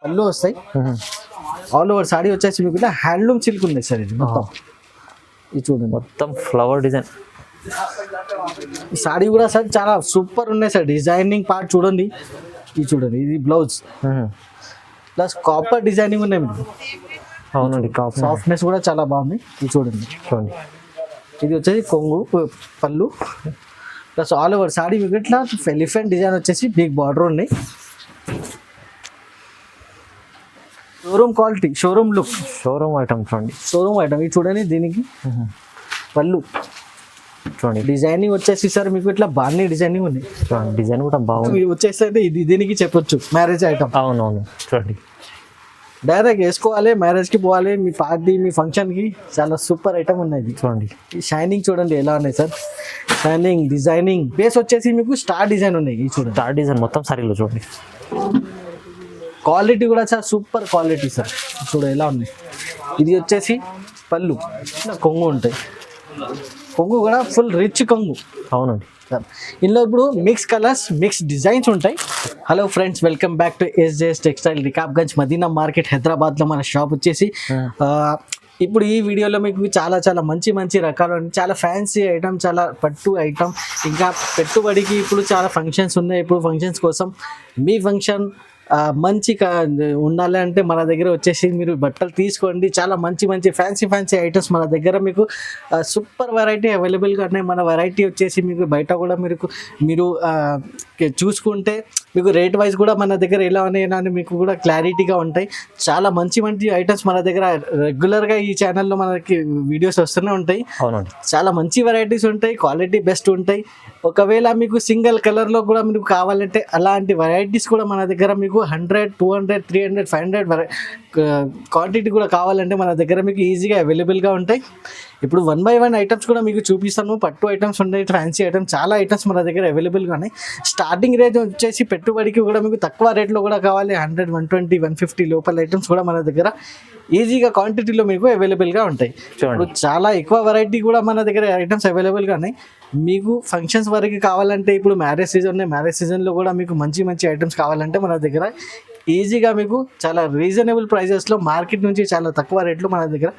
పళ్ళు వస్తాయి. All over saree వచ్చేసి మీకు ఇట్లా హ్యాండ్లూమ్ సిల్క్ ఉంది సార్. ఇది మొత్తం ఇది చూడండి, మొత్తం ఫ్లవర్ డిజైన్. ఈ సాడీ కూడా సార్ చాలా సూపర్ ఉన్నాయి సార్. డిజైనింగ్ పార్ట్ చూడండి, ఇది చూడండి, ఇది బ్లౌజ్ ప్లస్ కాపర్ డిజైనింగ్ ఉన్నాయి మీకు. అవునండి, సాఫ్ట్నెస్ కూడా చాలా బాగుంది. ఇది చూడండి, ఇది వచ్చేసి కొంగు పళ్ళు ప్లస్ ఆల్ ఓవర్ సాడీ మీకు ఇట్లా ఎలిఫెంట్ డిజైన్ వచ్చేసి బిగ్ బార్డర్ ఉన్నాయి. Showroom quality, showroom look, showroom item చూడండి. షోరూమ్ ఐటమ్ ఇది చూడండి. దీనికి పళ్ళు చూడండి, డిజైనింగ్ వచ్చేసి సార్ మీకు ఇట్లా బాగానే డిజైనింగ్ ఉంది. డిజైన్ కూడా బాగుంది. ఇది వచ్చేసి అయితే ఇది దీనికి చెప్పొచ్చు మ్యారేజ్ ఐటమ్. అవునవును చూడండి, డైరెక్ట్ వేసుకోవాలి, మ్యారేజ్కి పోవాలి, మీ పార్టీ మీ ఫంక్షన్కి చాలా సూపర్ ఐటమ్ ఉన్నాయి. చూడండి ఈ షైనింగ్ చూడండి ఎలా ఉన్నాయి సార్. షైనింగ్ డిజైనింగ్ బేస్ వచ్చేసి మీకు స్టార్ డిజైన్ ఉన్నాయి. ఇది చూడండి, స్టార్ డిజైన్ మొత్తం సారీలో చూడండి. క్వాలిటీ కూడా సార్ సూపర్ క్వాలిటీ సార్. చూడ ఎలా ఉన్నాయి. ఇది వచ్చేసి పళ్ళు, కొంగు ఉంటాయి. కొంగు కూడా ఫుల్ రిచ్ కొంగు. అవునండి సార్ ఇందులో ఇప్పుడు మిక్స్ కలర్స్, మిక్స్ డిజైన్స్ ఉంటాయి. Hello friends, welcome back to SJS textile, Rikabganj Madina market, హైదరాబాద్లో మన షాప్ వచ్చేసి. ఇప్పుడు ఈ వీడియోలో మీకు చాలా చాలా మంచి మంచి రకాలు, చాలా ఫ్యాన్సీ ఐటమ్, చాలా పట్టు ఐటమ్, ఇంకా పెట్టుబడికి ఇప్పుడు చాలా ఫంక్షన్స్ ఉన్నాయి. ఇప్పుడు ఫంక్షన్స్ కోసం మీ ఫంక్షన్ మంచి ఉండాలి అంటే మన దగ్గర వచ్చేసి మీరు బట్టలు తీసుకోండి. చాలా మంచి మంచి ఫ్యాన్సీ ఫ్యాన్సీ ఐటమ్స్ మన దగ్గర మీకు సూపర్ వెరైటీ అవైలబుల్గా ఉన్నాయి. మన వెరైటీ వచ్చేసి మీకు బయట కూడా మీరు చూసుకుంటే మీకు రేట్ వైజ్ కూడా మన దగ్గర ఎలా ఉన్నాయని మీకు కూడా క్లారిటీగా ఉంటాయి. చాలా మంచి మంచి ఐటమ్స్ మన దగ్గర రెగ్యులర్గా ఈ ఛానల్లో మనకి వీడియోస్ వస్తూనే ఉంటాయి. అవునండి, చాలా మంచి వెరైటీస్ ఉంటాయి, క్వాలిటీ బెస్ట్ ఉంటాయి. ఒకవేళ మీకు సింగిల్ కలర్లో కూడా మీకు కావాలంటే అలాంటి వెరైటీస్ కూడా మన దగ్గర మీకు 100, 200, 300, 500 క్వాంటిటీ కూడా కావాలంటే మన దగ్గర మీకు ఈజీగా అవైలబుల్గా ఉంటాయి. ఇప్పుడు 1 by 1 ఐటమ్స్ కూడా మీకు చూపిస్తాను. పట్టు ఐటమ్స్ ఉన్నాయి, ఫ్యాన్సీ ఐటమ్స్, చాలా ఐటమ్స్ మన దగ్గర అవైలబుల్గా ఉన్నాయి. స్టార్టింగ్ రేట్ వచ్చేసి పెట్టుబడికి కూడా మీకు తక్కువ రేట్లో కూడా కావాలి 100, 120, 150 లోపల ఐటమ్స్ కూడా మన దగ్గర ఈజీగా క్వాంటిటీలో మీకు అవైలబుల్గా ఉంటాయి. ఇప్పుడు చాలా ఎక్కువ వెరైటీ కూడా మన దగ్గర ఐటమ్స్ అవైలబుల్గా ఉన్నాయి. మీకు ఫంక్షన్స్ వరకు కావాలంటే ఇప్పుడు మ్యారేజ్ సీజన్, మ్యారేజ్ సీజన్లో కూడా మీకు మంచి మంచి ఐటమ్స్ కావాలంటే మన దగ్గర ఈజీగా మీకు చాలా రీజనబుల్ ప్రైజెస్లో మార్కెట్ నుంచి చాలా తక్కువ రేట్లో మన దగ్గర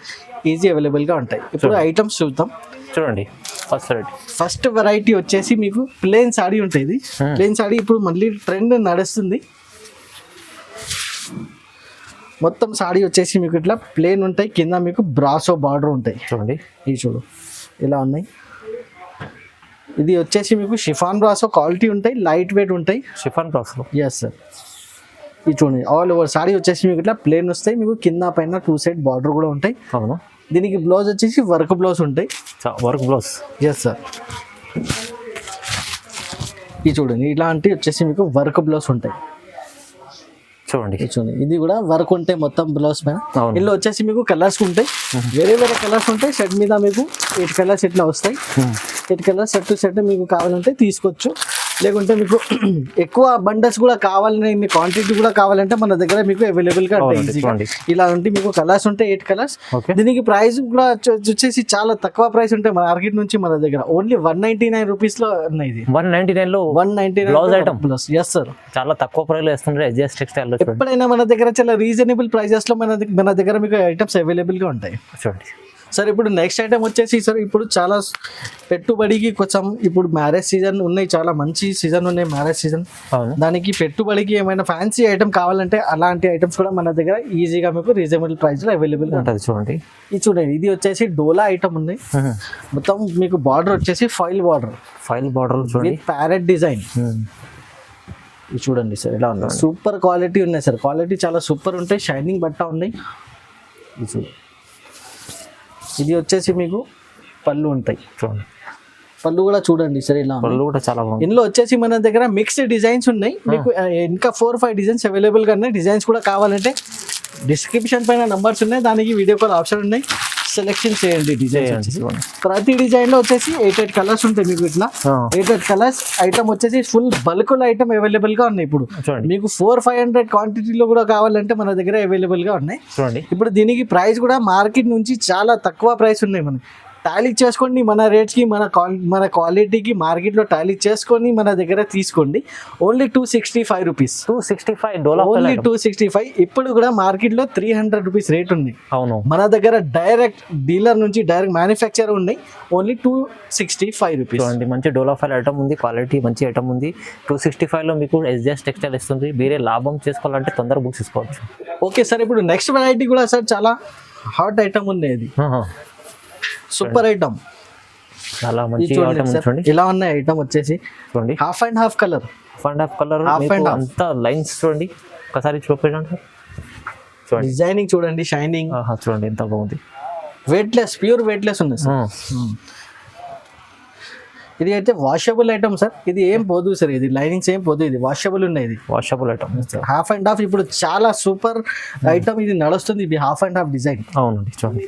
ఈజీ అవైలబుల్గా ఉంటాయి. ఇప్పుడు ఐటమ్స్ చూద్దాం. చూడండి, ఫస్ట్ వెరైటీ వచ్చేసి మీకు ప్లెయిన్ సాడీ ఉంటుంది. ప్లెయిన్ సాడీ ఇప్పుడు మళ్ళీ ట్రెండ్ నడుస్తుంది. మొత్తం సాడీ వచ్చేసి మీకు ఇట్లా ప్లెయిన్ ఉంటాయి, కింద మీకు బ్రాసో బార్డర్ ఉంటాయి. చూడండి, ఇవి చూడు ఇలా ఉన్నాయి. ఇది వచ్చేసి మీకు షిఫాన్ బ్రాసో క్వాలిటీ ఉంటాయి, లైట్ వెయిట్ ఉంటాయి. Chiffon brasso, yes sir. ఇది చూడండి, ఆల్ ఓవర్ సాడీ వచ్చేసి మీకు ఇట్లా ప్లెయిన్ వస్తాయి. మీకు కింద పైన 2 సైడ్ బార్డర్ కూడా ఉంటాయి. అవును, దీనికి బ్లౌజ్ వచ్చేసి వర్క్ బ్లౌజ్ ఉంటాయి. Work blouse, yes sir. ఇది చూడండి, ఇలాంటి వచ్చేసి మీకు వర్క్ బ్లౌజ్ ఉంటాయి. చూడండి, ఇది కూడా వర్క్ ఉంటాయి మొత్తం బ్లౌజ్ పైన. ఇందులో వచ్చేసి మీకు కలర్స్ ఉంటాయి, వేరే వేరే కలర్స్ ఉంటాయి. షర్ట్ మీద మీకు 8 కలర్స్ ఇట్లా వస్తాయి. 8 కలర్స్ సెట్ టు సెట్ మీకు కావాలంటే తీసుకోవచ్చు. లేకుంటే మీకు ఎక్కువ బండల్స్ కూడా కావాలని, క్వాంటిటీ కూడా కావాలంటే మన దగ్గర మీకు అవైలబుల్గా ఉంటాయి. ఇలా ఉంటే మీకు కలర్స్ ఉంటాయి, 8 కలర్స్. దీనికి ప్రైస్ కూడా వచ్చేసి చాలా తక్కువ ప్రైస్ ఉంటాయి మార్కెట్ నుంచి. మన దగ్గర ఓన్లీ 199 రూపీస్లో ఉన్నాయి. ఇది 199 ప్లస్. ఎస్ సార్, చాలా తక్కువ ప్రైస్ లో ఇస్తున్నారు SJS టెక్స్టైల్. ఎప్పుడైనా మన దగ్గర చాలా రీజనబుల్ ప్రైజెస్ లో మన దగ్గర మీకు ఐటమ్స్ అవైలబుల్ గా ఉంటాయి. చూడండి సార్, ఇప్పుడు నెక్స్ట్ ఐటమ్ వచ్చేసి సార్, ఇప్పుడు చాలా పెట్టుబడికి కొంచెం ఇప్పుడు మ్యారేజ్ సీజన్ ఉన్నాయి, చాలా మంచి సీజన్ ఉన్నాయి మ్యారేజ్ సీజన్. దానికి పెట్టుబడికి ఏమైనా ఫ్యాన్సీ ఐటమ్ కావాలంటే అలాంటి ఐటమ్స్ కూడా మన దగ్గర ఈజీగా మీకు రీజనబుల్ ప్రైస్ లో అవైలబుల్ గా ఉంటుంది. చూడండి, ఇది చూడండి, ఇది వచ్చేసి డోలా ఐటమ్ ఉంది. మొత్తం మీకు బార్డర్ వచ్చేసి ఫైల్ బార్డర్ చూడండి, ప్యారెట్ డిజైన్. ఇది చూడండి సార్ ఎలా ఉన్నాయి. సూపర్ క్వాలిటీ ఉన్నాయి సార్, క్వాలిటీ చాలా సూపర్ ఉంటాయి. షైనింగ్ బట్ట ఉన్నాయి. ఇది చూడండి, ఇది వచ్చేసి మీకు పళ్ళు ఉంటాయి. చూడండి, పళ్ళు కూడా చూడండి సార్ ఇలా. పళ్ళు కూడా చాలా బాగుంది. ఇందులో వచ్చేసి మన దగ్గర మిక్స్డ్ డిజైన్స్ ఉన్నాయి. మీకు ఇంకా 4-5 డిజైన్స్ అవైలబుల్గా ఉన్నాయి. డిజైన్స్ కూడా కావాలంటే డిస్క్రిప్షన్ పైన నంబర్స్ ఉన్నాయి, దానికి వీడియో కాల్ ఆప్షన్ ఉన్నాయి. సెలెక్షన్ చేయండి డిజైన్. ప్రతి డిజైన్ లో వచ్చేసి 8 కలర్స్ ఉంటాయి మీకు. ఇట్లా 8 కలర్స్ ఐటమ్ వచ్చేసి ఫుల్ బల్క్ ఐటమ్ అవైలబుల్ గా ఉన్నాయి. ఇప్పుడు మీకు 400-500 క్వాంటిటీలో కూడా కావాలంటే మన దగ్గర అవైలబుల్ గా ఉన్నాయి. ఇప్పుడు దీనికి ప్రైస్ కూడా మార్కెట్ నుంచి చాలా తక్కువ ప్రైస్ ఉన్నాయి మనకి. టాలీ చేసుకోండి మన రేట్స్కి, మన క్వాలిటీకి మార్కెట్లో టాలీ చేసుకొని మన దగ్గర తీసుకోండి. Only 265 rupees. 265 డోలా ఓన్లీ 265. ఇప్పుడు కూడా మార్కెట్లో 300 రూపీస్ రేట్ ఉంది. అవును, మన దగ్గర డైరెక్ట్ డీలర్ నుంచి డైరెక్ట్ మ్యానుఫ్యాక్చర్ ఉన్నాయి. Only 265 rupees. చూడండి మంచి డోలా ఫైల్ ఐటమ్ ఉంది, క్వాలిటీ మంచి ఐటమ్ ఉంది. 265లో మీకు ఎస్జెస్ టెక్స్టైల్ ఇస్తుంది. మీరే లాభం చేసుకోవాలంటే తొందరగా బుక్ చేసుకోవచ్చు. ఓకే సార్, ఇప్పుడు నెక్స్ట్ వెరైటీ కూడా సార్ చాలా హాట్ ఐటమ్ ఉంది. ఇది సూపర్ ఐటమ్, చాలా మంచి ఐటమ్ చూడండి. ఇలా ఉన్నాయి ఐటమ్ వచ్చేసి చూడండి, హాఫ్ అండ్ హాఫ్ కలర్, అంతా లైన్స్ చూడండి. ఒకసారి చూపించండి. చూడండి డిజైనింగ్ చూడండి, షైనింగ్ చూడండి ఎంత బాగుంది. వెయిట్లెస్, ప్యూర్ వెయిట్లెస్ ఉంది సార్. ఇది అయితే వాషబుల్ ఐటమ్ సార్. ఇది ఏం పోదు సార్, ఇది లైనింగ్స్ ఏం పోదు, ఇది వాషబుల్ ఉన్నాయి. ఇది washable item, half and half. ఇప్పుడు చాలా సూపర్ ఐటమ్ ఇది నడుస్తుంది. ఇది హాఫ్ అండ్ హాఫ్ డిజైన్. అవునండి చూడండి.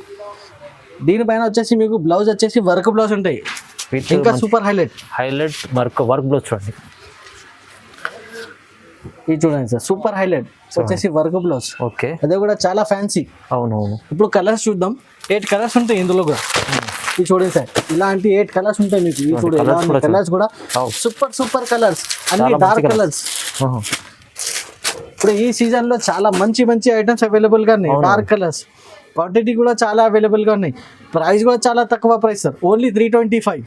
దీనిపైన వచ్చేసి మీకు బ్లౌజ్ వచ్చేసి వర్క్ బ్లౌజ్ ఉంటాయి. ఇంకా సూపర్ హైలైట్ వర్క్ బ్లౌజ్ చూడండి. ఇది చూడండి సార్, సూపర్ హైలైట్ వచ్చేసి వర్క్ బ్లౌజ్. ఓకే, అదే కూడా చాలా ఫ్యాన్సీ. అవునవును. ఇప్పుడు కలర్స్ చూద్దాం. 8 కలర్స్ ఉంటాయి ఇందులో కూడా. ఇది చూడండి సార్, ఇలాంటి 8 కలర్స్ ఉంటాయి మీకు. ఇది చూడండి, కలర్స్ కూడా సూపర్ కలర్స్, అన్ని డార్క్ కలర్స్. ఇప్పుడు ఈ సీజన్ లో చాలా మంచి ఐటమ్స్ అవైలబుల్ గా ఉన్నాయి. డార్క్ కలర్స్, క్వాంటిటీ కూడా చాలా అవైలబుల్ గా ఉన్నాయి. ప్రైస్ కూడా చాలా తక్కువ price sir. Only 325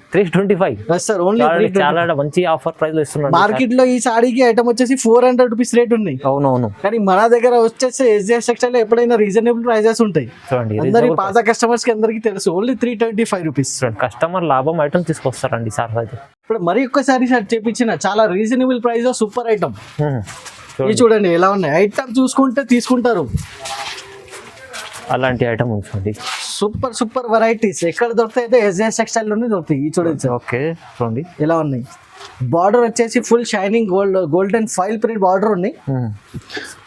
sir. Only చాలా మంచి ఆఫర్ ప్రైస్ లో ఇస్తున్నారు. మార్కెట్ లో ఈ సాడీకి ఐటమ్ వచ్చేసి 400 రూపీస్ రేట్ ఉన్నాయి. అవునవును, కానీ మన దగ్గర వచ్చేసి ఎస్జెస్ టెక్స్టైల్ ఎప్పుడైనా రీజనబుల్ ప్రైజెస్ ఉంటాయి. అందరి పాత కస్టమర్స్ కి అందరికి తెలుసు. Only 325 rupees. కస్టమర్ లాభం ఐటమ్ తీసుకొస్తారండి సార్. ఇప్పుడు మరి ఒక్కసారి సార్ చేపించిన చాలా రీజనబుల్ ప్రైస్ లో సూపర్ ఐటమ్. ఇది చూడండి ఎలా ఉన్నాయి. ఐటమ్ చూసుకుంటే తీసుకుంటారు. అలాంటి ఐటమ్ ఉంచండి. సూపర్ వెరైటీస్ ఎక్కడ దొరుకుతాయి అయితే ఎస్జెస్ టెక్స్టైల్ లోనే దొరుకుతాయి. ఇది చూడండి సార్. ఓకే చూడండి ఎలా ఉన్నాయి. బార్డర్ వచ్చేసి full shining golden file print border ఉన్నాయి.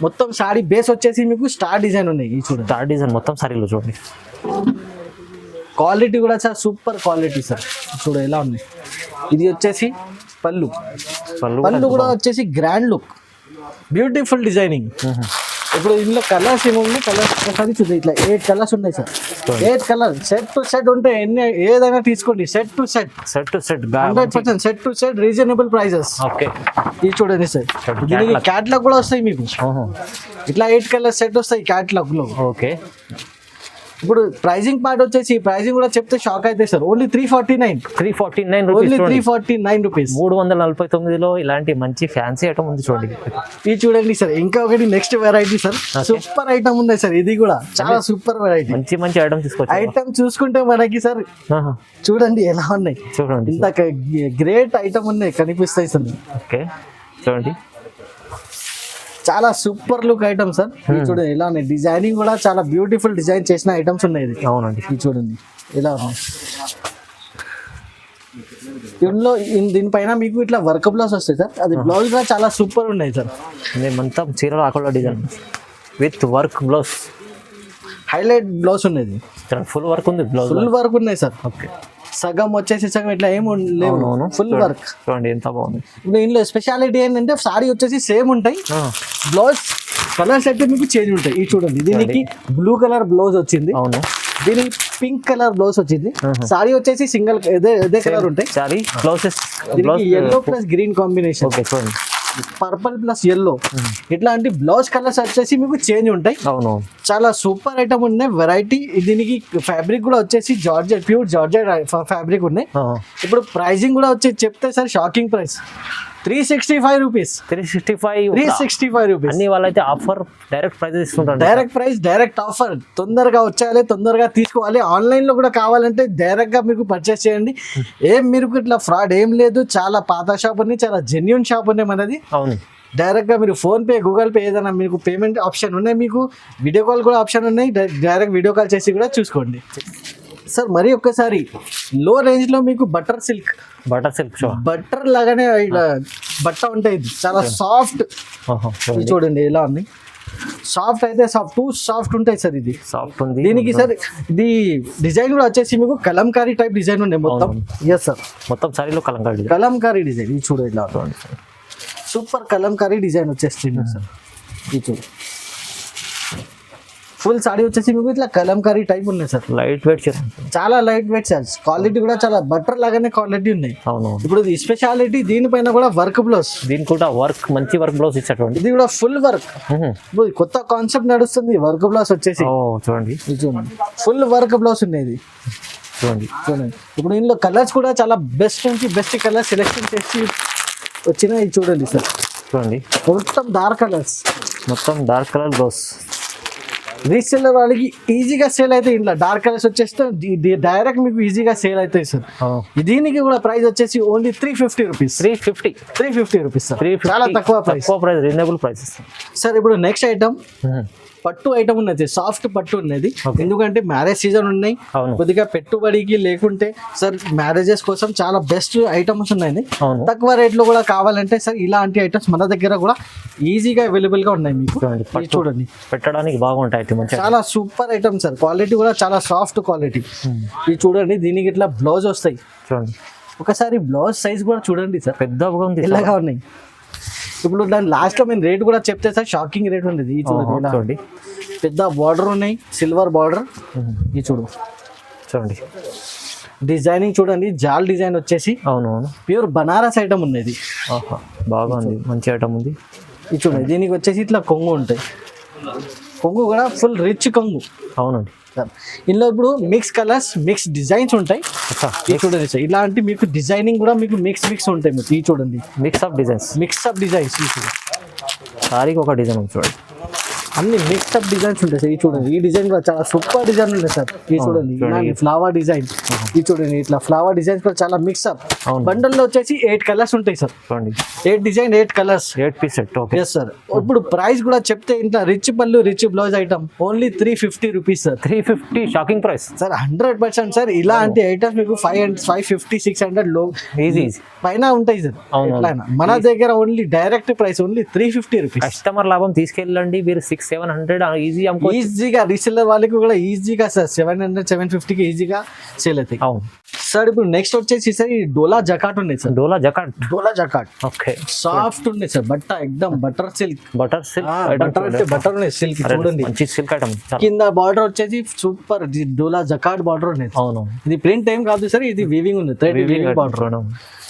మొత్తం సారీ బేస్ వచ్చేసి మీకు స్టార్ డిజైన్ ఉన్నాయి. ఇది చూడండి, స్టార్ డిజైన్ మొత్తం సారీలో చూడండి. క్వాలిటీ కూడా సార్ సూపర్ క్వాలిటీ సార్. చూడ ఎలా ఉంది. ఇది వచ్చేసి పళ్ళు కూడా వచ్చేసి గ్రాండ్ లుక్, బ్యూటిఫుల్ డిజైనింగ్. ఇప్పుడు ఇందులో కలర్స్ ఏమున్నాయి, కలర్స్ ఒకసారి చూద్దాం. ఇట్లా 8 కలర్స్ ఉన్నాయి sir. 8 colour set to set ఉంటాయి. ఏదైనా తీసుకోండి. Set to set 100% set to set reasonable prices. Okay, ఇది చూడండి సార్. దీనికి క్యాట్లాగ్ కూడా వస్తాయి మీకు. ఇట్లా 8 కలర్ సెట్ వస్తాయి క్యాట్లాగ్ లో. ఓకే, ఇప్పుడు ప్రైజింగ్ పార్ట్ వచ్చేసి ప్రైజింగ్ కూడా చెప్తే షాక్ అయితే సార్. Only 349 only 349 rupees. 349లో ఇలాంటి మంచి ఫ్యాన్సీ ఐటమ్ ఉంది చూడండి. ఇది చూడండి సార్. ఇంకా ఒకటి next variety sir. Super item ఉంది సార్. ఇది కూడా చాలా సూపర్ వెరైటీ. మంచి ఐటమ్ తీసుకోవచ్చు. ఐటమ్ చూసుకుంటే మనకి సార్ చూడండి ఎలా ఉన్నాయి. చూడండి ఇంత గ్రేట్ ఐటమ్ ఉన్నాయి కనిపిస్తాయి సార్. ఓకే చూడండి, చాలా సూపర్ లుక్ ఐటమ్ సార్. చూడండి ఎలా ఉన్నాయి. డిజైనింగ్ కూడా చాలా బ్యూటిఫుల్ డిజైన్ చేసిన ఐటమ్స్ ఉన్నాయి. ఇది అవునండి. ఇది చూడండి ఎలా ఉన్నాయి. ఇందులో దీనిపైన మీకు ఇట్లా వర్క్ బ్లౌజ్ వస్తాయి సార్. అది బ్లౌజ్ కూడా చాలా సూపర్ ఉన్నాయి సార్. మొత్తం చీరలో ఆకుల design with work blouse, highlight blouse ఉన్నది. ఫుల్ వర్క్ ఉంది. ఫుల్ వర్క్ ఉన్నాయి సార్. ఓకే, సగం వచ్చేసి సగం ఇట్లా ఏమి లేవు, ఫుల్ వర్క్. చూడండి ఎంత బాగుంది. ఇప్పుడు ఇందులో స్పెషాలిటీ ఏంటంటే సారీ వచ్చేసి సేమ్ ఉంటాయి, బ్లౌజ్ కలర్స్ అయితే మీకు చేంజ్ ఉంటాయి. ఇది చూడండి, దీనికి బ్లూ కలర్ బ్లౌజ్ వచ్చింది. అవును, దీనికి పింక్ కలర్ బ్లౌజ్ వచ్చింది. సారీ వచ్చేసి సింగిల్ ఇదే కలర్ ఉంటాయి. Sorry blouses yellow plus green combination. Okay చూడండి, పర్పుల్ ప్లస్ yellow. ఇట్లాంటి బ్లౌజ్ కలర్స్ వచ్చేసి మీకు చేంజ్ ఉంటాయి. అవును, చాలా సూపర్ ఐటమ్ ఉన్నాయి. వెరైటీ. దీనికి ఫ్యాబ్రిక్ కూడా వచ్చేసి జార్జెట్, ప్యూర్ జార్జెట్ ఫ్యాబ్రిక్ ఉన్నాయి. ఇప్పుడు ప్రైజింగ్ కూడా వచ్చి చెప్తే sir shocking price 365 rupees. 365 rupees. అన్ని వాళ్ళైతే ఆఫర్ డైరెక్ట్ ప్రైస్ తీసుకుంటారు. Direct offer. తొందరగా వచ్చేయాలి, తొందరగా తీసుకోవాలి. ఆన్లైన్ లో కూడా కావాలంటే డైరెక్ట్ గా మీకు పర్చేస్ చేయండి. మీరు ఇట్లా ఫ్రాడ్ ఏం లేదు. చాలా పాత షాప్ ఉంది, చాలా జెన్యున్ షాప్ ఉంది మనది. అవును, డైరెక్ట్ గా మీరు ఫోన్ పే, గూగుల్ పే ఏదైనా మీకు పేమెంట్ ఆప్షన్ ఉన్నాయి. మీకు వీడియో కాల్ కూడా ఆప్షన్ ఉన్నాయి. డైరెక్ట్ వీడియో కాల్ చేసి కూడా చూసుకోండి సార్. మరి ఒక్కసారి లో రేంజ్ లో మీకు బటర్ సిల్క్ బటర్ లాగానే ఇలా బట్ట ఉంటాయి. ఇది చాలా సాఫ్ట్. చూడండి ఎలా ఉంది. సాఫ్ట్ అయితే సాఫ్ట్ ఉంటాయి సార్. ఇది సాఫ్ట్ ఉంది. దీనికి సార్ ఇది డిజైన్ కూడా వచ్చేసి మీకు కలంకారీ టైప్ డిజైన్ ఉన్నాయి మొత్తం. ఎస్ సార్, మొత్తం సారీలో కలంకారీ డిజైన్. ఇది చూడండి ఇలా సూపర్ కలంకారీ డిజైన్ వచ్చేస్తుంది సార్. ఇది చూడు ఫుల్ సాడీ వచ్చేసి మీకు ఇట్లా కలంకారీ టైప్ ఉన్నాయి సార్. లైట్ వెయిట్ చీర. చాలా లైట్ వెయిట్ సార్. క్వాలిటీ కూడా చాలా బటర్ లాగానే క్వాలిటీ ఉన్నాయి. అవును. ఇప్పుడు ఇది స్పెషాలిటీ, దీనిపైన కూడా వర్క్ బ్లౌజ్. దీనికి కూడా వర్క్, మంచి వర్క్ బ్లౌజ్ ఇచ్చేటువంటి. ఇది కూడా ఫుల్ వర్క్. ఇప్పుడు కొత్త కాన్సెప్ట్ నడుస్తుంది వర్క్ బ్లౌజ్ వచ్చేసి. చూడండి, ఇది చూడండి ఫుల్ వర్క్ బ్లౌజ్ ఉన్నాయి. చూడండి చూడండి ఇప్పుడు ఇందులో కలర్స్ కూడా చాలా బెస్ట్ నుంచి బెస్ట్ కలర్ సెలెక్షన్ చేసి వచ్చినాయి. చూడండి సార్, చూడండి మొత్తం డార్క్ కలర్స్, మొత్తం డార్క్ కలర్ బ్లౌజ్. రీసెల్లర్ వాళ్ళకి ఈజీగా సేల్ అయితే ఇంట్లో డార్క్ కలర్స్ వచ్చేస్తే డైరెక్ట్ మీకు ఈజీగా సేల్ అవుతాయి సార్. దీనికి కూడా ప్రైస్ వచ్చేసి ఓన్లీ 350 రూపీస్. 350 rupees sir. చాలా తక్కువ ప్రైస్, రీజనబుల్ ప్రైస్ సార్. ఇప్పుడు నెక్స్ట్ ఐటమ్ పట్టు ఐటమ్ ఉన్నది, సాఫ్ట్ పట్టు ఉన్నది. ఎందుకంటే మ్యారేజ్ సీజన్ ఉన్నాయి, కొద్దిగా పెట్టుబడికి లేకుంటే సార్ మ్యారేజెస్ కోసం చాలా బెస్ట్ ఐటమ్స్ ఉన్నాయి. తక్కువ రేట్ లో కూడా కావాలంటే సార్ ఇలాంటి ఐటమ్స్ మన దగ్గర కూడా ఈజీగా అవైలబుల్ గా ఉన్నాయి. మీకు చూడండి పెట్టడానికి బాగుంటాయి, చాలా సూపర్ ఐటమ్ సార్. క్వాలిటీ కూడా చాలా సాఫ్ట్ క్వాలిటీ. ఇది చూడండి, దీనికి ఇట్లా బ్లౌజ్ వస్తాయి. చూడండి ఒకసారి బ్లౌజ్ సైజ్ కూడా చూడండి సార్, పెద్దగా ఉంది, ఇలాగా ఉన్నాయి. ఇప్పుడు దాని లాస్ట్ లో మేము రేట్ కూడా చెప్తే సార్ షాకింగ్ రేట్ ఉండేది. ఈ చూడండి పెద్ద బార్డర్ ఉన్నాయి, సిల్వర్ బార్డర్. ఈ చూడండి డిజైనింగ్ చూడండి, జాల్ డిజైన్ వచ్చేసి. అవునవును, ప్యూర్ బనారస్ ఐటమ్ ఉన్నది. బాగా ఉంది, మంచి ఐటమ్ ఉంది. ఇది చూడండి, దీనికి వచ్చేసి ఇట్లా కొంగు ఉంటాయి. కొంగు కూడా ఫుల్ రిచ్ కొంగు. అవునండి, ఇందులో ఇప్పుడు మిక్స్ కలర్స్, మిక్స్ డిజైన్స్ ఉంటాయి. ఇది చూడండి సార్, ఇలాంటి మీకు డిజైనింగ్ కూడా మీకు మిక్స్ ఉంటాయి. మీకు ఇది చూడండి, మిక్స్ ఆఫ్ డిజైన్స్. సారీకి ఒక డిజైన్ ఉంది చూడండి, అన్ని మిక్స్అప్ డిజైన్స్ ఉంటాయి సార్. ఇది చూడండి, ఈ డిజైన్ కూడా చాలా సూపర్ డిజైన్ ఉన్నాయి సార్. ఇది చూడండి, ఫ్లవర్ డిజైన్. ఇది చూడండి, ఇట్లా ఫ్లవర్ డిజైన్స్ కూడా చాలా మిక్స్అప్. బండల్లో వచ్చేసి 8 కలర్స్ ఉంటాయి సార్. చూడండి 8 design 8 colours, 8 piece set. Yes sir. ఇప్పుడు ప్రైస్ కూడా చెప్తే ఇంట్లో రిచ్ పళ్ళు, rich blouse item only 350 rupees sir. 350 shocking price sir. 100% sir. ఇలాంటి ఐటమ్స్ మీకు 550 600 లో ఈజీ పైన ఉంటాయి సార్. మన దగ్గర only direct price only 350 rupees. Customer లాభం తీసుకెళ్ళండి మీరు. 600-700 ఈజీగా రీసెల్లర్ వాళ్ళకి కూడా ఈజీగా సార్ 700-750కి ఈజీగా సేల్ అవుతాయి. అవును సార్. ఇప్పుడు నెక్స్ట్ వచ్చేసి సార్ ఈ డోలా జకాట్ ఉన్నాయి సార్. డోలా జకాట్ ఓకే, సాఫ్ట్ ఉన్నాయి సార్. ఎక్దమ్ బటర్ సిల్క్ ఉన్నాయి. సిల్క్ చూడండి, మంచి సిల్క్ ఐటమ్. కింద బార్డర్ వచ్చేసి సూపర్ డోలా జకాట్ బార్డర్ ఉన్నాయి. అవును, ఇది ప్రింట్ ఏం కాదు సార్, ఇది వీవింగ్ ఉంది, థ్రెడ్ వీవింగ్ బార్డర్.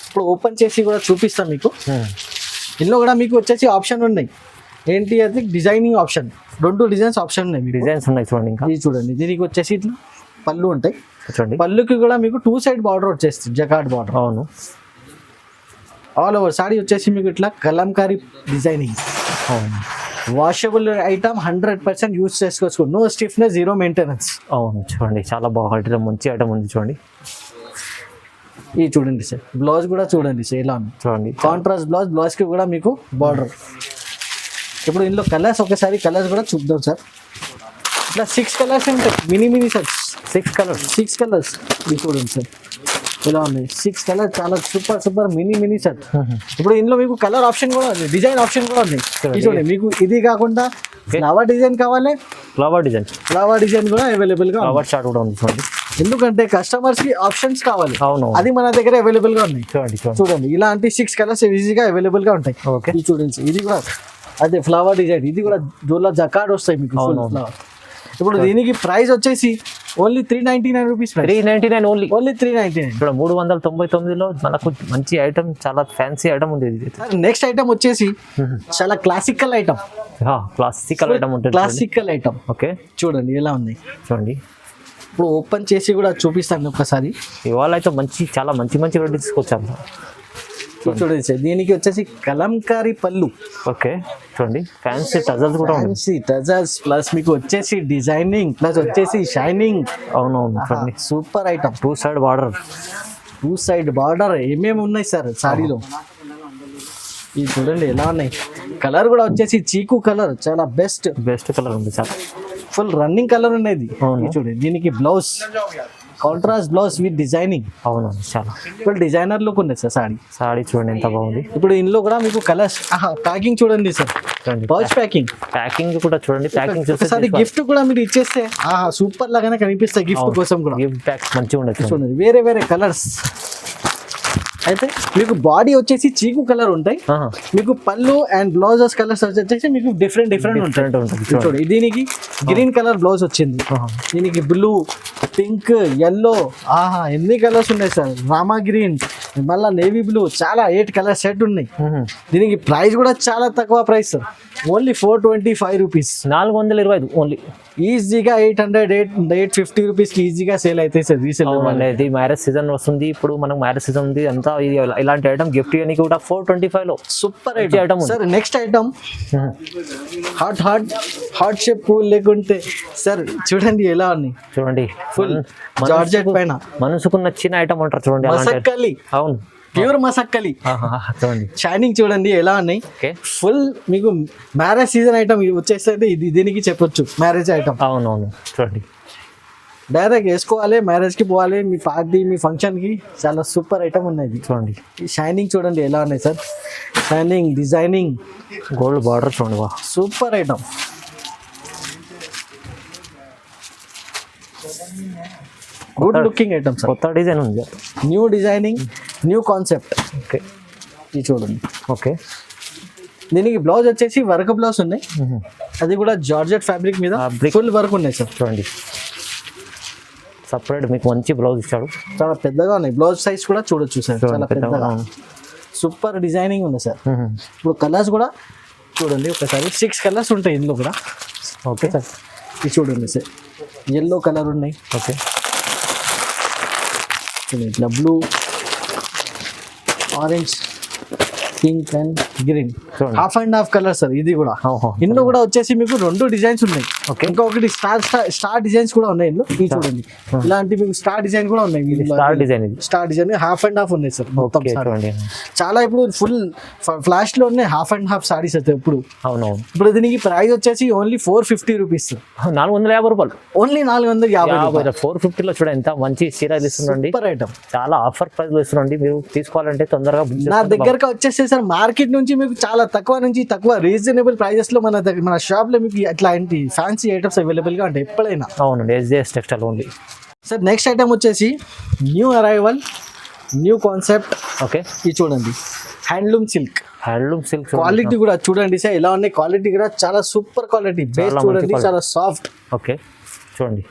ఇప్పుడు ఓపెన్ చేసి కూడా చూపిస్తాం మీకు. ఇందులో కూడా మీకు వచ్చేసి ఆప్షన్ ఉన్నాయి. ఏంటి అది డిజైనింగ్ ఆప్షన్, 2 డిజైన్స్ ఆప్షన్ ఉన్నాయి. డిజైన్స్ ఉన్నాయి చూడండి. ఇంకా ఇది చూడండి, దీనికి వచ్చేసి ఇట్లా పళ్ళు ఉంటాయి. చూడండి, పళ్ళుకి కూడా మీకు 2 సైడ్ బార్డర్ వచ్చేస్తుంది, జకాట్ బార్డర్. అవును, ఆల్ ఓవర్ సారీ వచ్చేసి మీకు ఇట్లా కలంకారీ డిజైనింగ్. అవును, వాషబుల్ ఐటమ్, 100% యూజ్ చేసుకోవచ్చు. No stiffness, 0 maintenance. అవును, చూడండి చాలా బాగా మంచి ఐటమ్ ఉంది. చూడండి ఇది చూడండి సార్, బ్లౌజ్ కూడా చూడండి సార్ ఎలా ఉంది. చూడండి కాంట్రాస్ట్ బ్లౌజ్ కి కూడా మీకు బార్డర్. ఇప్పుడు ఇందులో కలర్స్ ఒకసారి కలర్స్ కూడా చూద్దాం సార్. ఇట్లా 6 కలర్స్ ఉంటాయి, మినీ సార్. 6 కలర్స్. ఇది చూడండి సార్ ఇలా ఉన్నాయి. 6 కలర్, చాలా సూపర్ మినీ సార్. ఇప్పుడు ఇందులో మీకు కలర్ ఆప్షన్ కూడా ఉంది, డిజైన్ ఆప్షన్ కూడా ఉంది. చూడండి, మీకు ఇది కాకుండా ఫ్లవర్ డిజైన్ కావాలి, ఫ్లవర్ డిజైన్ కూడా అవైలబుల్ గా ఫ్లవర్ చార్ట్ కూడా ఉంది. చూడండి, ఎందుకంటే కస్టమర్స్ కి ఆప్షన్స్ కావాలి. అవును, అది మన దగ్గర అవైలబుల్ గా ఉన్నాయి. చూడండి ఇలాంటి 6 కలర్స్ ఈజీగా అవైలబుల్ గా ఉంటాయి. ఇది చూడండి, ఇది కూడా అదే ఫ్లవర్ డిజైన్. ఇది కూడా డోలా జకాట్ వస్తాయి మీకు. ఇప్పుడు దీనికి ప్రైస్ వచ్చేసి ఓన్లీ 399 రూపీస్. 399 ఓన్లీ 399. ఇక్కడ 399లో మనకు మంచి ఐటమ్, చాలా ఫ్యాన్సీ ఐటమ్ ఉంది. నెక్స్ట్ ఐటమ్ వచ్చేసి చాలా క్లాసికల్ ఐటమ్ ఉంటుంది. Classical item. ఓకే, చూడండి ఎలా ఉంది. చూడండి, ఇప్పుడు ఓపెన్ చేసి కూడా చూపిస్తాను ఒకసారి. ఇవాళ అయితే చాలా మంచి వెరైటీ తీసుకొచ్చాను. చూడండి సార్, దీనికి వచ్చేసి కలంకారీ పళ్ళు. ఓకే, చూడండి ఫ్యాన్సీ టజల్స్ కూడా ఉన్నాయి. ఫ్యాన్సీ టజల్స్ ప్లస్ మీకు వచ్చేసి డిజైనింగ్ ప్లస్ వచ్చేసి షైనింగ్. అవునవును, చూడండి సూపర్ ఐటమ్. 2 సైడ్ బార్డర్ ఏమేమి ఉన్నాయి సార్ సారీలో. ఇది చూడండి ఎలా ఉన్నాయి. కలర్ కూడా వచ్చేసి చీకు కలర్, చాలా బెస్ట్ కలర్ ఉంది సార్. ఫుల్ రన్నింగ్ కలర్ ఉన్నది. చూడండి, దీనికి blouse contrast blouse with designing. అవును, చాలా ఫుల్ డిజైనర్ లుక్ ఉంది సార్ సారీ. చూడండి ఎంత బాగుంది. ఇప్పుడు ఇందులో కూడా మీకు కలర్స్, ప్యాకింగ్ చూడండి సార్. పౌచ్ ప్యాకింగ్ కూడా చూడండి. ప్యాకింగ్ చూస్తే గిఫ్ట్ కూడా మీరు ఇచ్చేస్తే సూపర్ లాగానే కనిపిస్తాయి. గిఫ్ట్ కోసం కూడా గిఫ్ట్ ప్యాక్ మంచిగా ఉండదు. చూడండి, వేరే కలర్స్. అయితే మీకు బాడీ వచ్చేసి చీకు కలర్ ఉంటాయి, ఆహా. మీకు పళ్ళు అండ్ బ్లౌజెస్ కలర్స్ వచ్చేసి మీకు డిఫరెంట్ Different ఉంటుంది. చూడండి. దీనికి గ్రీన్ కలర్ బ్లౌజ్ వచ్చింది, దీనికి బ్లూ, పింక్, ఎల్లో, ఆహా ఎన్ని కలర్స్ ఉన్నాయి సార్. రామా గ్రీన్, మళ్ళీ నేవీ బ్లూ, చాలా 8 కలర్ సెట్ ఉన్నాయి. దీనికి ప్రైస్ కూడా చాలా తక్కువ price sir, only 425 rupees. 425 only. ఈజీగా 850 రూపీస్కి ఈజీగా సేల్ అవుతాయి సార్ రీసేల్. ఇది మ్యారేజ్ సీజన్ వస్తుంది, ఇప్పుడు మనకు మ్యారేజ్ సీజన్ ఉంది అంతా. ఇలాంటి ఐటమ్ గిఫ్ట్ ఇవ్వడానికి కూడా 425 లో super item item sir. Next item hot shape pool లేకుంటే సార్ చూడండి ఎలా ఉన్నాయి, చూడండి. ఫుల్ జార్జెట్ పైన మనసుకు నచ్చిన ఐటమ్ అంటారు చూడండి. మసక్కలి, అవును, ప్యూర్ మసక్కలి. చూడండి షైనింగ్ చూడండి ఎలా ఉన్నాయి. ఫుల్ మీకు మ్యారేజ్ సీజన్ ఐటమ్ వచ్చేస్తే ఇది దీనికి చెప్పొచ్చు మ్యారేజ్ ఐటమ్. అవునవును చూడండి, డైరెక్ట్ వేసుకోవాలి, మ్యారేజ్ కి పోవాలి, మీ పార్టీ మీ ఫంక్షన్ కి చాలా సూపర్ ఐటమ్ ఉన్నాయి చూడండి. షైనింగ్ చూడండి ఎలా ఉన్నాయి sir, shining designing gold border చూడండి, వా super item. Good looking item sir, కొత్త డిజైన్ ఉంది, new designing, new concept. Okay, ఇది చూడండి. ఓకే, దీనికి బ్లౌజ్ వచ్చేసి వర్క్ బ్లౌజ్ ఉన్నాయి, అది కూడా జార్జెట్ ఫ్యాబ్రిక్ మీద ఫుల్ వర్క్ ఉన్నాయి సార్. చూడండి సపరేట్ మీకు మంచి బ్లౌజ్ ఇచ్చాడు, చాలా పెద్దగా ఉన్నాయి. బ్లౌజ్ సైజ్ కూడా చూడొచ్చు సార్, చాలా పెద్దగా సూపర్ డిజైనింగ్ ఉంది సార్. ఇప్పుడు కలర్స్ కూడా చూడండి ఒకసారి, 6 కలర్స్ ఉంటాయి ఇందులో కూడా. ఓకే సార్ ఇది చూడండి సార్, ఎల్లో కలర్ ఉన్నాయి, ఓకే చూడండి ఇట్లా blue, orange, pink and green, half and half colour sir. ఇది కూడా ఇందులో కూడా వచ్చేసి మీకు 2 డిజైన్స్ ఉన్నాయి. ఇంకొకటి స్టార్ డిజైన్స్ కూడా ఉన్నాయి ఇందులో. ఇది చూడండి ఇలాంటి మీకు స్టార్ డిజైన్ కూడా ఉన్నాయి. Star design half and half ఉన్నాయి సార్ మొత్తం. చాలా ఇప్పుడు ఫుల్ ఫ్లాష్ లో ఉన్నాయి హాఫ్ అండ్ హాఫ్ సారీస్ అయితే. ఇప్పుడు ఇప్పుడు దీనికి ప్రైస్ వచ్చేసి ఓన్లీ 450 రూపీస్, 450 రూపాయలు, ఓన్లీ 450. 450 లో చూడండి ఎంత మంచి చీర ఇస్తుందండి, సూపర్ ఐటమ్, చాలా ఆఫర్ ప్రైస్ లో ఇస్తుందండి. మీరు తీసుకోవాలంటే తొందరగా నా దగ్గరకు వచ్చేసి సార్ మార్కెట్ నుంచి మీకు చాలా తక్కువ నుంచి తక్కువ రీజనబుల్ ప్రైజెస్ లో మన షాప్ లో మీకు ఇట్లాంటి ఫ్యాన్సీ ఐటమ్స్ అవైలబుల్ గా ఉంటాయి ఎప్పుడైనా. అవునండి, SJS textile only. Sir next item వచ్చేసి new arrival, new concept. Okay, ఇది చూడండి హ్యాండ్లూమ్ సిల్క్. క్వాలిటీ కూడా చూడండి సార్ ఎలా ఉన్నాయి, క్వాలిటీ కూడా చాలా సూపర్ క్వాలిటీ. బేస్ చూడండి చాలా సాఫ్ట్. ఓకే చూడండి,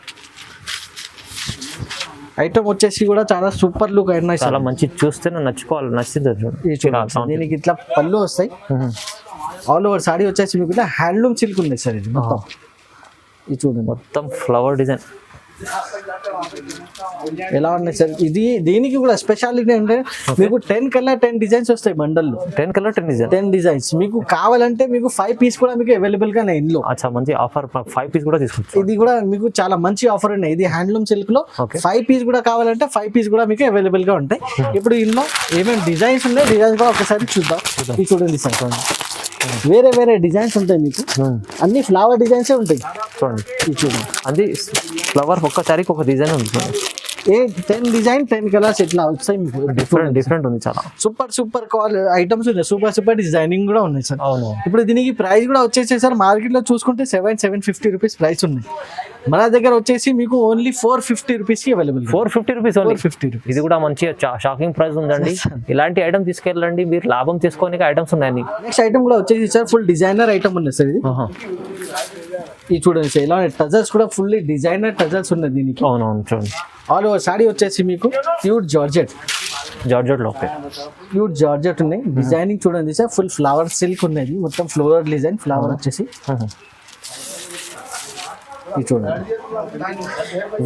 ఐటమ్ వచ్చేసి కూడా చాలా సూపర్ లుక్ అయినా చాలా మంచి, చూస్తేనే నచ్చింది. దీనికి ఇట్లా పళ్ళు వస్తాయి, ఆల్ ఓవర్ సాడీ వచ్చేసి మీకు ఇట్లా హ్యాండ్లూమ్ సిల్క్ ఉంది సార్. ఇది మొత్తం ఇది చూడండి, మొత్తం ఫ్లవర్ డిజైన్ ఎలా ఉన్నాయి సార్. ఇది దీనికి కూడా స్పెషాలిటీ అంటే మీకు 10 కలర్ 10 డిజైన్స్ వస్తాయి బండల్లో. 10 కలర్ 10 డిజైన్స్ మీకు కావాలంటే మీకు 5 పీస్ కూడా మీకు అవైలబుల్ గా ఇందులో. అచ్చా, మంచి ఆఫర్, 5 పీస్ కూడా తీసుకోవచ్చు. ఇది కూడా మీకు చాలా మంచి ఆఫర్ ఉన్నాయి. ఇది హ్యాండ్లూమ్ సిల్క్ లో 5 పీస్ కూడా కావాలంటే 5 పీస్ కూడా మీకు అవైలబుల్ గా ఉంటాయి. ఇప్పుడు ఇందులో ఏమేమి డిజైన్స్ ఉన్నాయి, డిజైన్స్ కూడా ఒకసారి చూద్దాం. ఇది చూడండి సార్, వేరే వేరే డిజైన్స్ ఉంటాయి మీకు, అన్ని ఫ్లవర్ డిజైన్స్ ఉంటాయి. చూడండి ఇది చూడండి, అది ఫ్లవర్ ఒక్కసారికి ఒక డిజైన్ ఉంది. 10 డిజైన్ 10 కలర్స్ ఇట్లా వస్తాయి మీకు. డిఫరెంట్ ఉంది, చాలా సూపర్ ఐటమ్స్ ఉన్నాయి, సూపర్ డిజైనింగ్ కూడా ఉన్నాయి సార్. అవును, ఇప్పుడు దీనికి ప్రైస్ కూడా వచ్చేసి సార్ మార్కెట్ లో చూసుకుంటే 750 రూపీస్ ప్రైస్ ఉన్నాయి. మన దగ్గర వచ్చేసి మీకు ఓన్లీ 450 రూపీస్ కి అవైలబుల్. 450 rupees, 450 rupees. ఇది కూడా మంచి షాకింగ్ ప్రైస్ ఉందండి. ఇలాంటి ఐటమ్ తీసుకెళ్ళండి, మీరు లాభం తీసుకోనికి ఐటమ్స్ ఉన్నాయి. నెక్స్ట్ ఐటమ్ కూడా వచ్చేసి సార్ ఫుల్ డిజైనర్ ఐటమ్ ఉంది సార్. ఇది చూడండి సార్, ఇలా టజల్స్ కూడా ఫుల్లీ డిజైనర్ టజల్స్ ఉన్నాయి దీనికి. అవునవును చూడండి, ఆల్ ఓవర్ సాడీ వచ్చేసి మీకు ప్యూర్ జార్జెట్ లో ప్యూర్ జార్జెట్ ఉన్నాయి. డిజైనింగ్ చూడండి సార్, ఫుల్ ఫ్లవర్ సిల్క్ ఉన్నది, మొత్తం ఫ్లోరల్ డిజైన్, ఫ్లవర్ వచ్చేసి. ఇది చూడండి,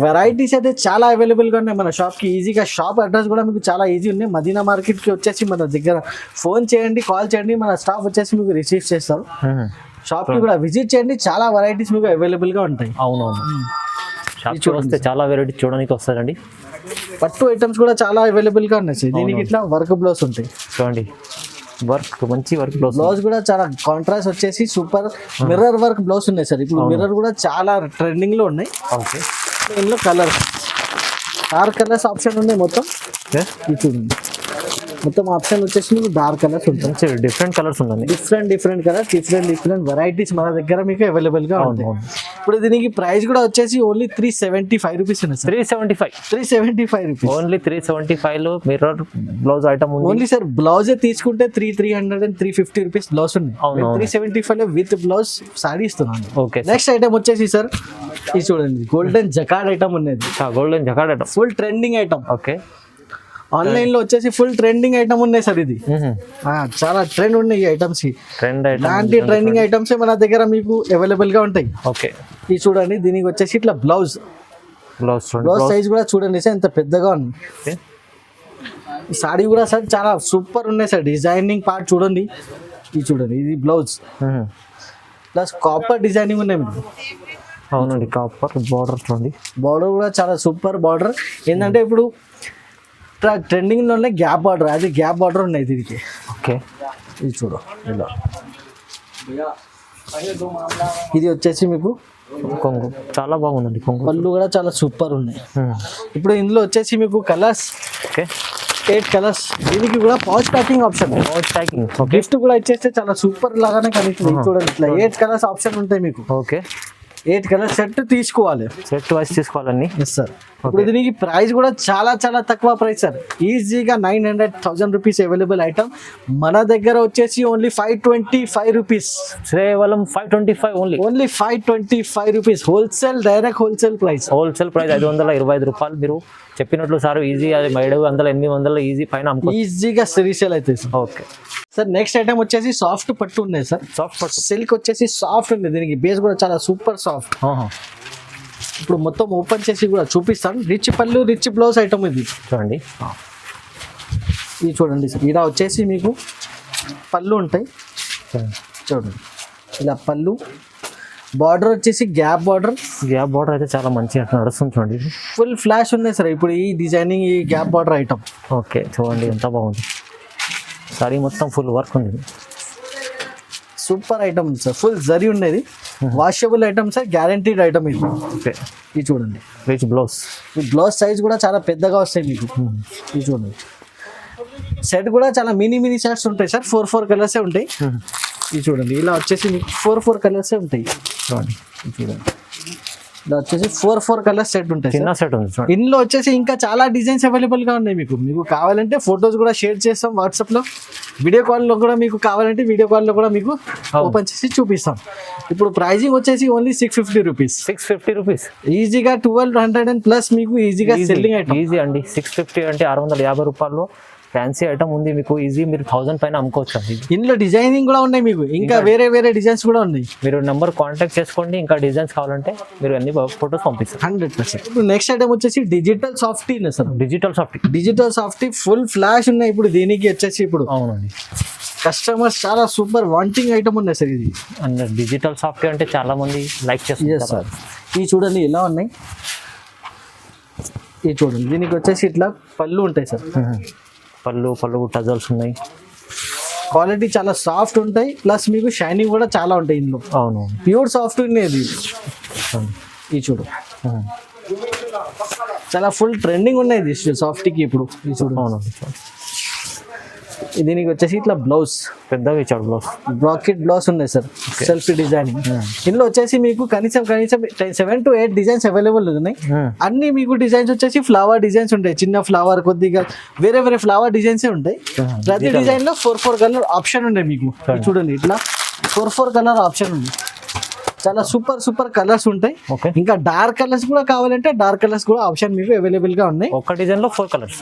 వెరైటీస్ అయితే చాలా అవైలబుల్ గా ఉన్నాయి మన షాప్ కి. ఈజీగా షాప్ అడ్రస్ కూడా మీకు చాలా ఈజీ ఉన్నాయి. మదీనా మార్కెట్ కి వచ్చేసి మన దగ్గర ఫోన్ చేయండి, కాల్ చేయండి, మన స్టాఫ్ వచ్చేసి మీకు రిసీవ్ చేస్తారు. షాప్ కి కూడా విజిట్ చేయండి, చాలా వెరైటీస్ మీకు అవైలబుల్ గా ఉంటాయి. అవునవును, షాప్ కి వస్తే చాలా వెరైటీ చూడడానికి వస్తారండి. పట్టు ఐటమ్స్ కూడా చాలా అవైలబుల్ గా ఉన్నాయి. దీనికి ఇట్లా వర్క్ బ్లౌజ్ ఉంటాయి చూడండి, మంచి వర్క్ బ్లౌజ్ కూడా చాలా కాంట్రాస్ట్ వచ్చేసి సూపర్ మిర్రర్ వర్క్ బ్లౌజ్ ఉన్నాయి సార్. ఇప్పుడు మిర్రర్ కూడా చాలా ట్రెండింగ్ లో ఉన్నాయి. ఓకే, ఇందులో కలర్స్ 6 కలర్స్ ఆప్షన్ ఉన్నాయి మొత్తం. చూడండి, మొత్తం ఆప్షన్ వచ్చేసి మీకు డార్క్ కలర్స్ ఉంటాయి, డిఫరెంట్ కలర్స్ ఉన్నాయి, డిఫరెంట్ కలర్స్, డిఫరెంట్ వెరైటీస్ మన దగ్గర మీకు అవైలబుల్ గా ఉంటాయి. ఇప్పుడు దీనికి ప్రైస్ కూడా వచ్చేసి ఓన్లీ 375 రూపీస్ ఉన్నాయి సార్. 375 రూపీస్ ఓన్లీ 375 లో మిర్రర్ బ్లౌజ్ ఐటమ్ ఉంది. ఓన్లీ సార్ బ్లౌజ్ తీసుకుంటే 300 and 350 రూపీస్ బ్లౌజ్ ఉన్నాయి. 375 లో విత్ బ్లౌజ్ సారీ ఇస్తున్నాను. ఓకే. నెక్స్ట్ ఐటమ్ వచ్చేసి సార్ ఇది చూడండి, గోల్డెన్ జకార్డ్ ఐటమ్ ఉన్నది. Golden jacquard item full trending item. Okay. Online లో వచ్చేసి ఫుల్ ట్రెండింగ్ ఐటమ్ ఉన్నాయి సార్. ఇది చాలా ట్రెండ్ ఉన్నాయి ఈ ఐటమ్స్. ఇలాంటి ట్రెండింగ్ ఐటమ్స్ మన దగ్గర మీకు అవైలబుల్ గా ఉంటాయి. ఓకే. ఇది చూడండి, దీనికి వచ్చేసి ఇట్లా బ్లౌజ్ సైజ్ కూడా చూడండి సార్ ఎంత పెద్దగా ఉంది. సారీ కూడా సార్ చాలా సూపర్ ఉన్నాయి సార్. డిజైనింగ్ పార్ట్ చూడండి, ఇది చూడండి, ఇది బ్లౌజ్ ప్లస్ కాపర్ డిజైనింగ్ ఉన్నాయి మీకు. అవునండి, కాపర్ బార్డర్ చూడండి. బార్డర్ కూడా చాలా సూపర్ బార్డర్. ఏంటంటే ఇప్పుడు ట్రెండింగ్ లోనే గ్యాప్ బార్డర్, అది గ్యాప్ బార్డర్ ఉన్నాయి దీనికి. ఓకే. ఇది చూడు ఇలా. ఇది వచ్చేసి మీకు కొంగు చాలా బాగుందండి. కొంగు పళ్ళు కూడా చాలా సూపర్ ఉన్నాయి. ఇప్పుడు ఇందులో వచ్చేసి మీకు కలర్స్. ఓకే. 8 కలర్స్. దీనికి కూడా పౌచ్ ప్యాకింగ్ ఆప్షన్. గిఫ్ట్ కూడా ఇచ్చేస్తే చాలా సూపర్ లాగానే కనిపిస్తుంది. చూడండి ఇట్లా 8 కలర్స్ ఆప్షన్ ఉంటాయి మీకు. ఓకే. 8 కలర్ సెట్ తీసుకోవాలి, సెట్ వైస్ తీసుకోవాలండి. Yes sir. ఇప్పుడు దీనికి ప్రైస్ కూడా చాలా చాలా తక్కువ ప్రైస్ సార్. ఈజీగా 900,000 రూపీస్ అవైలబుల్ ఐటమ్. మన దగ్గర వచ్చేసి ఓన్లీ 525 రూపీస్. కేవలం 525 only 525 rupees. Wholesale, direct wholesale price. 525 రూపాయలు. మీరు చెప్పినట్లు సార్ ఈజీ, అది 700 800 ఈజీ పైన ఈజీగా రీసేల్ అవుతాయి sir. Okay sir. Next item వచ్చేసి సాఫ్ట్ పట్టు ఉన్నాయి సార్. సాఫ్ట్ పట్టు సిల్క్ వచ్చేసి సాఫ్ట్ ఉంది. దీనికి బేస్ కూడా చాలా సూపర్ సాఫ్ట్. ఇప్పుడు మొత్తం ఓపెన్ చేసి కూడా చూపిస్తాను. రిచ్ పళ్ళు, రిచ్ బ్లౌజ్ ఐటమ్ ఇది చూడండి. ఇది చూడండి సార్. ఇలా వచ్చేసి మీకు పళ్ళు ఉంటాయి చూడండి. ఇలా పళ్ళు, బార్డర్ వచ్చేసి గ్యాప్ బార్డర్. గ్యాప్ బార్డర్ అయితే చాలా మంచిగా నడుస్తుంది చూడండి. ఫుల్ ఫ్లాష్ ఉన్నాయి సార్ ఇప్పుడు ఈ డిజైనింగ్, ఈ గ్యాప్ బార్డర్ ఐటమ్. ఓకే చూడండి ఎంత బాగుంది. సారీ మొత్తం ఫుల్ వర్క్ ఉంది. Super item sir. Full zari ఉన్నది. Washable item sir, guaranteed item ఇది. ఓకే. ఇది చూడండి, రిచ్ బ్లౌజ్. ఈ బ్లౌజ్ సైజ్ కూడా చాలా పెద్దగా వస్తాయి మీకు. ఇది చూడండి. సెట్ కూడా చాలా మినీ సెట్స్ ఉంటాయి సార్. 4 కలర్సే ఉంటాయి. ఇది చూడండి. ఇలా వచ్చేసి మీకు 4 కలర్సే ఉంటాయి చూడండి. ఇది చూడండి. ఇలా వచ్చేసి 4 కలర్ సెట్ ఉంటాయి. చిన్న సెట్ ఉంది. ఇందులో వచ్చేసి ఇంకా చాలా డిజైన్స్ అవైలబుల్ గా ఉన్నాయి మీకు. మీకు కావాలంటే ఫొటోస్ కూడా షేర్ చేస్తాం వాట్సాప్ లో. వీడియో కాల్ లో కూడా మీకు కావాలంటే వీడియో కాల్ లో కూడా మీకు ఓపెన్ చేసి చూపిస్తాం. ఇప్పుడు ప్రైజింగ్ వచ్చేసి ఓన్లీ 650 రూపీస్. 650 రూపీస్. ఈజీగా 1200 అండ్ ప్లస్ మీకు ఈజీగా సెల్లింగ్ ఐటమ్. ఈజీ అండి. 650 అంటే 650 రూపాయలు ఫ్యాన్సీ ఐటమ్ ఉంది మీకు. ఈజీ మీరు 1000 పైన అమ్ముకోవచ్చు. ఇందులో డిజైనింగ్ కూడా ఉన్నాయి మీకు. ఇంకా వేరే డిజైన్స్ కూడా ఉన్నాయి. మీరు నెంబర్ కాంటాక్ట్ చేసుకోండి. ఇంకా డిజైన్స్ కావాలంటే మీరు అన్ని ఫోటోస్ పంపిస్తారు. 100%. ఇప్పుడు నెక్స్ట్ ఐటమ్ వచ్చేసి digital softy sir. Digital softy full flash ఉన్నాయి. ఇప్పుడు దీనికి వచ్చేసి ఇప్పుడు అవునండి కస్టమర్స్ చాలా సూపర్ వాంటింగ్ ఐటమ్ ఉన్నాయి సార్. ఇది డిజిటల్ సాఫ్టీ అంటే చాలా మంది లైక్ చేస్తారు సార్. ఇవి చూడండి ఎలా ఉన్నాయి. ఇవి చూడండి. దీనికి వచ్చేసి ఇట్లా పళ్ళు ఉంటాయి సార్. పళ్ళు టజల్స్ ఉన్నాయి. క్వాలిటీ చాలా సాఫ్ట్ ఉంటాయి. ప్లస్ మీకు షైనింగ్ కూడా చాలా ఉంటాయి ఇందులో. అవును, ప్యూర్ సాఫ్ట్ ఉండేది. ఇది చూడు చాలా ఫుల్ ట్రెండింగ్ ఉన్నాయి ఇది సాఫ్ట్కి ఇప్పుడు. ఇది చూడు. అవును. దీనికి వచ్చేసి ఇట్లా బ్లౌజ్ పెద్దగా ఇచ్చాడు. బ్రాకెట్ బ్లౌజ్ ఉన్నాయి సార్. Self designing. ఇందులో వచ్చేసి మీకు కనీసం 7 to 8 డిజైన్స్ అవైలబుల్ ఉన్నాయి. అన్ని మీకు డిజైన్స్ వచ్చేసి ఫ్లవర్ డిజైన్స్ ఉంటాయి. చిన్న ఫ్లవర్, కొద్దిగా వేరే ఫ్లవర్ డిజైన్స్ ఉంటాయి. ప్రతి డిజైన్ లో 4 కలర్ ఆప్షన్ ఉన్నాయి మీకు. చూడండి ఇట్లా 4 కలర్ ఆప్షన్ ఉంది. చాలా సూపర్ కలర్స్ ఉంటాయి. ఇంకా డార్క్ కలర్స్ కూడా కావాలంటే డార్క్ కలర్స్ కూడా ఆప్షన్ మీకు అవైలబుల్ గా ఉన్నాయి. ఒక డిజైన్ లో 4 కలర్స్.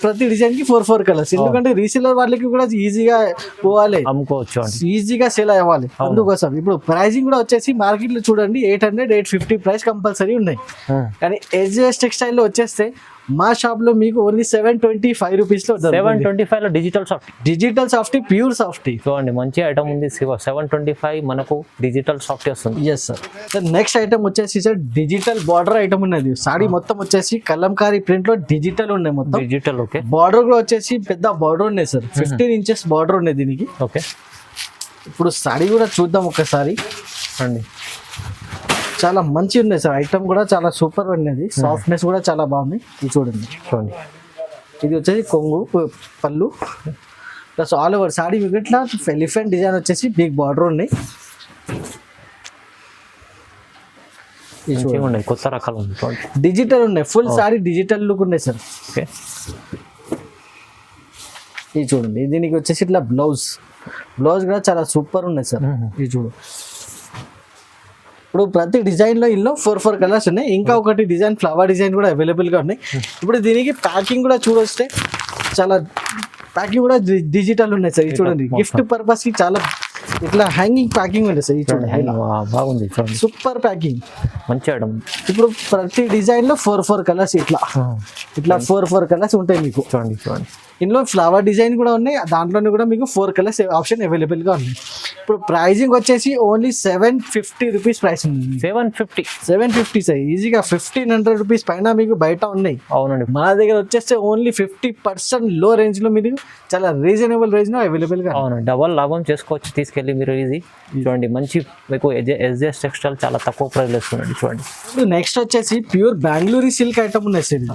ప్రతి డిజైన్ కి 4 కలర్స్. ఎందుకంటే రీసేలర్ వాళ్ళకి కూడా ఈజీగా పోవాలి, అమ్ముకోవచ్చు, ఈజీగా సేల్ అవ్వాలి. అందుకోసం ఇప్పుడు ప్రైసింగ్ కూడా వచ్చేసి మార్కెట్ లో చూడండి 800 850 ప్రైస్ కంపల్సరీ ఉన్నాయి. కానీ SJS టెక్స్టైల్ లో వచ్చేస్తే మా షాప్ లో మీకు ఓన్లీ 725 రూపీస్ లో 725 లో డిజిటల్ సాఫ్టీ ప్యూర్ సాఫ్టీ. చూడండి మంచి ఐటమ్ ఉంది. 725 మనకు డిజిటల్ సాఫ్టీ వస్తుంది. Yes sir. నెక్స్ట్ ఐటమ్ వచ్చేసి సార్ డిజిటల్ బార్డర్ ఐటమ్ ఉన్నది. సారీ మొత్తం వచ్చేసి కలంకారీ ప్రింట్ లో డిజిటల్ ఉన్నాయి. మొత్తం డిజిటల్. ఓకే. బార్డర్ కూడా వచ్చేసి పెద్ద బార్డర్ ఉన్నాయి సార్. 15 ఇంచెస్ బార్డర్ ఉన్నాయి దీనికి. ఓకే. ఇప్పుడు సారీ కూడా చూద్దాం ఒకసారి. అండి చాలా మంచి ఉన్నాయి సార్. ఐటమ్ కూడా చాలా సూపర్ ఉన్నది. సాఫ్ట్నెస్ కూడా చాలా బాగుంది. ఇది చూడండి. ఇది వచ్చేసి కొంగు, పళ్ళు ప్లస్ ఆల్ ఓవర్ సారీ మీకు ఇట్లా ఎలిఫెంట్ డిజైన్ వచ్చేసి బిగ్ బార్డర్ ఉన్నాయి. మంచిగా ఉన్నాయి, కొత్త రకాలు ఉంది చూడండి. డిజిటల్ ఉన్నాయి, ఫుల్ సారీ డిజిటల్ లుక్ ఉన్నాయి సార్. ఓకే, ఇది చూడండి, దీనికి వచ్చేసి ఇట్లా బ్లౌజ్ కూడా చాలా సూపర్ ఉన్నాయి సార్. ఇది చూడు, ఇప్పుడు ప్రతి డిజైన్లో ఇందులో 4 కలర్స్ ఉన్నాయి. ఇంకా ఒకటి డిజైన్ ఫ్లవర్ డిజైన్ కూడా అవైలబుల్గా ఉన్నాయి. ఇప్పుడు దీనికి ప్యాకింగ్ కూడా చూడొస్తే చాలా ప్యాకింగ్ కూడా డిజిటల్ ఉన్నాయి సార్. ఇది చూడండి, గిఫ్ట్ పర్పస్కి చాలా ఇట్లా హ్యాంగింగ్ ప్యాకింగ్ ఉంది సార్. ఇది చూడండి, బాగుంది చూడండి, సూపర్ ప్యాకింగ్, మంచి ఐటమ్. ఇప్పుడు ప్రతి డిజైన్లో 4 కలర్స్ ఇట్లా 4 కలర్స్ ఉంటాయి మీకు. చూడండి ఇందులో ఫ్లవర్ డిజైన్ కూడా ఉన్నాయి, దాంట్లోనే కూడా మీకు 4 కలర్స్ ఆప్షన్ అవైలబుల్గా ఉన్నాయి. ఇప్పుడు ప్రైజింగ్ వచ్చేసి ఓన్లీ 750 రూపీస్ ప్రైస్ ఉంది. 750 సార్, ఈజీగా 1500 రూపీస్ పైన మీకు బయట ఉన్నాయి. అవునండి, మన దగ్గర వచ్చేస్తే ఓన్లీ 50% లో రేంజ్లో మీరు చాలా రీజనబుల్ రేంజ్లో అవైలబుల్గా. అవును, డబల్ లాభం చేసుకోవచ్చు తీసుకెళ్ళి మీరు. ఇది చూడండి, మంచి మీకు ఎస్జెస్ టెక్స్టైల్ చాలా తక్కువ ప్రైస్లో ఇస్తున్నాడు చూడండి. ఇప్పుడు నెక్స్ట్ వచ్చేసి ప్యూర్ బెంగళూరు సిల్క్ ఐటమ్ ఉన్నాయి sir.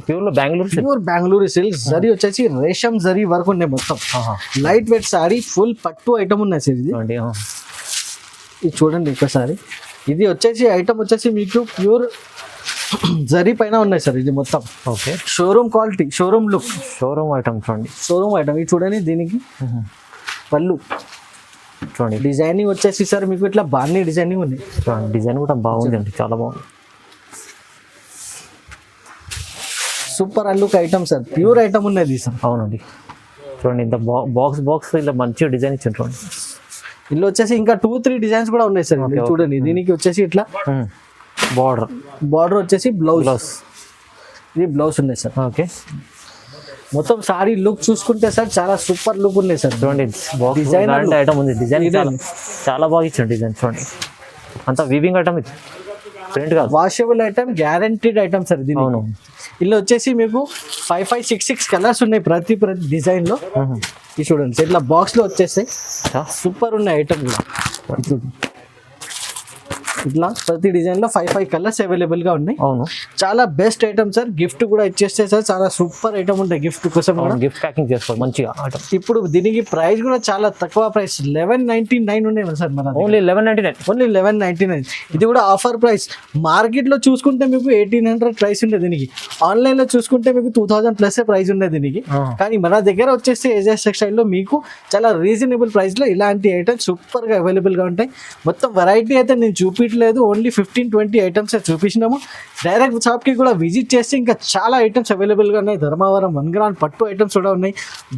Pure Bengaluru silk zari వచ్చేసి రేషం జరీ వర్క్ ఉన్నాయి మొత్తం. లైట్ వెయిట్ సారీ, ఫుల్ పట్టు ఐటమ్ ఉన్నాయి సార్. ఇది చూడండి ఒకసారి, ఇది వచ్చేసి ఐటమ్ వచ్చేసి మీకు ప్యూర్ జరీ పైన ఉన్నాయి సార్. ఇది మొత్తం okay, showroom quality, showroom look, showroom item చూడండి, షోరూమ్ ఐటమ్. ఇది చూడండి, దీనికి పళ్ళు చూడండి, డిజైనింగ్ వచ్చేసి సార్ మీకు ఇట్లా బాగా డిజైనింగ్ ఉంది. చూడండి, డిజైన్ కూడా బాగుంది అండి, చాలా బాగుంది, సూపర్ అల్లుక్ ఐటమ్ సార్, ప్యూర్ ఐటమ్ ఉన్నది సార్. అవునండి, చూడండి, ఇంత బాక్స్ ఇలా మంచిగా డిజైన్ ఇచ్చింది చూడండి. ఇందులో వచ్చేసి ఇంకా 2-3 డిజైన్స్ కూడా ఉన్నాయి సార్. చూడండి, దీనికి వచ్చేసి ఇట్లా బార్డర్ వచ్చేసి బ్లౌజ్, ఇది బ్లౌజ్ ఉన్నాయి సార్. ఓకే, మొత్తం సారీ లుక్ చూసుకుంటే సార్ చాలా సూపర్ లుక్ ఉన్నాయి సార్. చూడండి, డిజైన్ ఐటమ్ ఉంది, డిజైన్ చాలా బాగా ఇచ్చాడు డిజైన్ చూడండి. అంతా వీవింగ్ ఐటమ్, ఇది ప్రింట్ కాదు, washable item, guaranteed item sir. దీని అవును, ఇందులో వచ్చేసి మీకు 5-6 కలర్స్ ఉన్నాయి ప్రతి డిజైన్ లో. ఇది చూడండి, ఇట్లా బాక్స్ లో వచ్చేస్తాయి, సూపర్ ఉన్నాయి ఐటమ్ కూడా. ఇట్లా ప్రతి డిజైన్ లో 5 కలర్స్ అవైలబుల్ గా ఉన్నాయి. అవును, చాలా బెస్ట్ ఐటమ్ సార్. గిఫ్ట్ కూడా ఇచ్చేస్తే సార్ చాలా సూపర్ ఐటమ్ ఉంటాయి గిఫ్ట్ కోసం కూడా. గిఫ్ట్ ప్యాకింగ్ చేసుకోవాలి మంచిగా ఐటమ్. ఇప్పుడు దీనికి ప్రైస్ కూడా చాలా తక్కువ ప్రైస్, 1199 ఉన్నాయి సార్ మన. ఓన్లీ 1199. ఇది కూడా ఆఫర్ ప్రైస్. మార్కెట్ లో చూసుకుంటే మీకు 1800 ప్రైస్ ఉండే దీనికి, ఆన్లైన్ లో చూసుకుంటే మీకు 2000 ప్లస్ ప్రైస్ ఉండే దీనికి. కానీ మన దగ్గర వచ్చేసి ఏజెస్ టెక్స్టైల్ లో మీకు చాలా రీజనబుల్ ప్రైస్ లో ఇలాంటి ఐటమ్స్ సూపర్ గా అవైలబుల్ గా ఉంటాయి. మొత్తం వెరైటీ అయితే నేను చూపించలేదు, ఓన్లీ 15-20 ఐటమ్స్ చూపించినాము. డైరెక్ట్ షాప్ కి కూడా విజిట్ చేస్తే ఇంకా చాలా ఐటమ్స్ అవైలబుల్ గా ఉన్నాయి. ధర్మవరం 1 గ్రామ్ పట్టు ఐటమ్స్ కూడా ఉన్నాయి,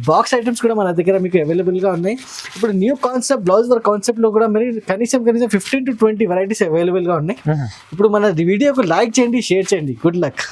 బాక్స్ ఐటమ్స్ కూడా మన దగ్గర మీకు అవైలబుల్ గా ఉన్నాయి. ఇప్పుడు new concept blouse work concept లో కూడా మరి కనీసం 15-20 వెరైటీస్ అవైలబుల్ గా ఉన్నాయి. ఇప్పుడు మన వీడియోకు లైక్ చేయండి, షేర్ చేయండి. Good luck.